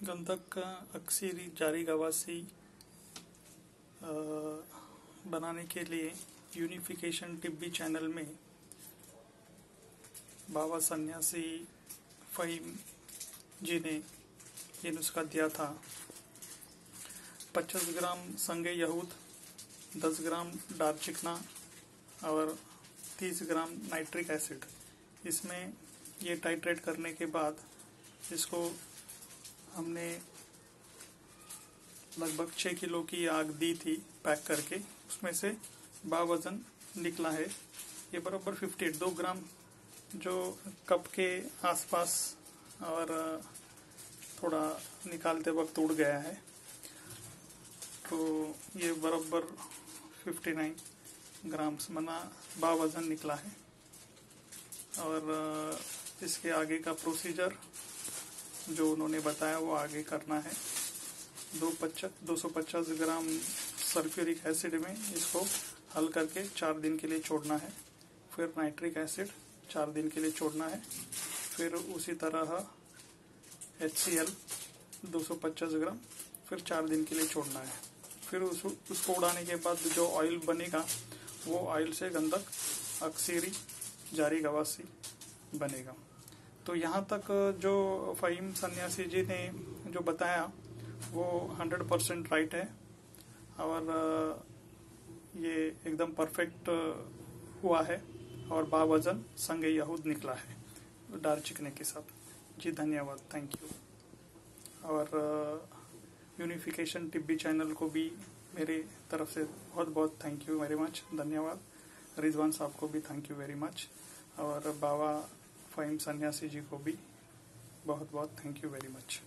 गंधक का अक्सरी जारी गवासी बनाने के लिए यूनिफिकेशन टिब्बी चैनल में बाबा सन्यासी फ़हीम जी ने ये नुस्खा दिया था। 25 ग्राम संगे यहूद, 10 ग्राम दारचिकना और 30 ग्राम नाइट्रिक एसिड। इसमें ये टाइट्रेट करने के बाद इसको हमने लगभग 6 किलो की आग दी थी पैक करके, उसमें से वजन निकला है। ये बराबर 52 ग्राम जो कप के आसपास और थोड़ा निकालते वक्त उड़ गया है, तो ये बराबर 59 ग्राम्स मना वजन निकला है। और इसके आगे का प्रोसीजर जो उन्होंने बताया वो आगे करना है। 250 ग्राम सल्फ्यूरिक एसिड में इसको हल करके 4 दिन के लिए छोड़ना है। फिर नाइट्रिक एसिड 4 दिन के लिए छोड़ना है। फिर उसी तरह HCl 250 ग्राम फिर 4 दिन के लिए छोड़ना है। फिर उसको उड़ाने के बाद जो ऑयल बनेगा वो ऑयल से गंधक अक्सरी जारी गवासी बनेगा। तो यहाँ तक जो फ़हीम सन्यासी जी ने जो बताया वो 100% राइट है और ये एकदम परफेक्ट हुआ है और बावजन संगे यहूद निकला है दारचिकने के साथ। जी धन्यवाद, थैंक यू। और यूनिफिकेशन टिब्बी चैनल को भी मेरे तरफ से बहुत बहुत थैंक यू वेरी मच, धन्यवाद। रिजवान साहब को भी थैंक यू वेरी मच और बाबा फ़हीम सन्यासी जी को भी बहुत बहुत थैंक यू वेरी मच।